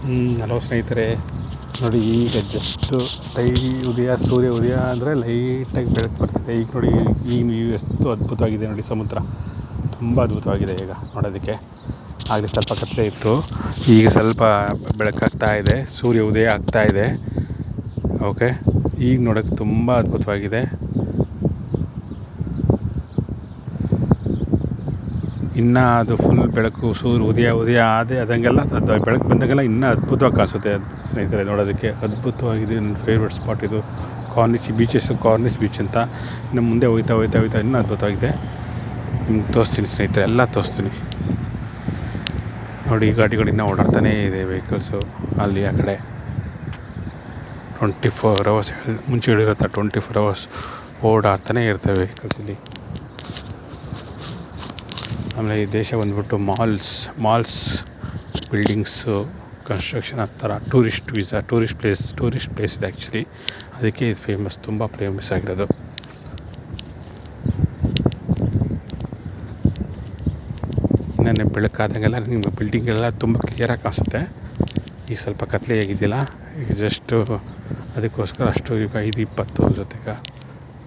Hello ಸ್ನೇಹಿತರೆ, ನೋಡಿ ಈಗ ಜಸ್ಟು ಸೂರ್ಯ ಉದಯ ಅಂದರೆ ಲೈಟಾಗಿ ಬೆಳಕು ಬರ್ತಿದೆ. ಈಗ ನೋಡಿ, ಈಗ ನೀವು ಎಷ್ಟು ಅದ್ಭುತವಾಗಿದೆ ನೋಡಿ, ಸಮುದ್ರ ತುಂಬ ಅದ್ಭುತವಾಗಿದೆ ಈಗ ನೋಡೋದಕ್ಕೆ. ಆಗಲೇ ಸ್ವಲ್ಪ ಕತ್ತಲೆ ಇತ್ತು, ಈಗ ಸ್ವಲ್ಪ ಬೆಳಕಾಗ್ತಾ ಇದೆ, ಸೂರ್ಯ ಉದಯ ಆಗ್ತಾ ಇದೆ. ಓಕೆ, ಈಗ ನೋಡೋಕ್ಕೆ ತುಂಬ ಅದ್ಭುತವಾಗಿದೆ. ಇನ್ನು ಅದು ಫುಲ್ ಬೆಳಕು, ಸೂರ್ಯ ಉದಯ ಅದಂಗೆಲ್ಲ ಅದು ಬೆಳಕು ಬಂದಾಗೆಲ್ಲ ಇನ್ನೂ ಅದ್ಭುತವಾಗಿ ಕಾಣಿಸುತ್ತೆ ಸ್ನೇಹಿತರೆ. ನೋಡೋದಕ್ಕೆ ಅದ್ಭುತವಾಗಿದೆ. ನನ್ನ ಫೇವ್ರೆಟ್ ಸ್ಪಾಟ್ ಇದು, ಕಾರ್ನಿಶ್ ಬೀಚ್ ಅಂತ. ಇನ್ನು ಮುಂದೆ ಹೋಯ್ತಾ ಇನ್ನೂ ಅದ್ಭುತವಾಗಿದೆ. ನಿಮ್ಗೆ ತೋರಿಸ್ತೀನಿ ಸ್ನೇಹಿತರೆ, ಎಲ್ಲ ತೋರಿಸ್ತೀನಿ ನೋಡಿ. ಗಾಡಿಗಳು ಇನ್ನೂ ಓಡಾಡ್ತಾನೇ ಇದೆ, ವೆಹಿಕಲ್ಸು ಅಲ್ಲಿ ಆ ಕಡೆ 24 hours ಮುಂಚೆ ಹೇಳಿರುತ್ತೆ. 24 hours ಓಡಾಡ್ತಾನೇ ಇರ್ತವೆ ವೆಹಿಕಲ್ಸ್ ಇಲ್ಲಿ. ಆಮೇಲೆ ಈ ದೇಶ ಬಂದ್ಬಿಟ್ಟು ಮಾಲ್ಸ್ ಬಿಲ್ಡಿಂಗ್ಸು ಕನ್ಸ್ಟ್ರಕ್ಷನ್ ಆ ಥರ ಟೂರಿಸ್ಟ್ ಪ್ಲೇಸ್ ಇದೆ ಆ್ಯಕ್ಚುಲಿ. ಅದಕ್ಕೆ ಇದು ತುಂಬ ಫೇಮಸ್ ಆಗಿರೋದು. ಇನ್ನೇ ಬೆಳಕಾದಂಗೆಲ್ಲ ನಿಮಗೆ ಬಿಲ್ಡಿಂಗೆಲ್ಲ ತುಂಬ ಕ್ಲಿಯರಾಗಿ ಕಾಣಿಸುತ್ತೆ. ಈಗ ಸ್ವಲ್ಪ ಕತ್ಲೆ ಆಗಿದೆಯಲ್ಲ, ಈಗ ಜಸ್ಟು ಅದಕ್ಕೋಸ್ಕರ ಅಷ್ಟು ಈಗ 5:20 ಜೊತೆಗೆ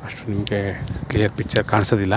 ಅಷ್ಟು ನಿಮಗೆ ಕ್ಲಿಯರ್ ಪಿಕ್ಚರ್ ಕಾಣಿಸೋದಿಲ್ಲ.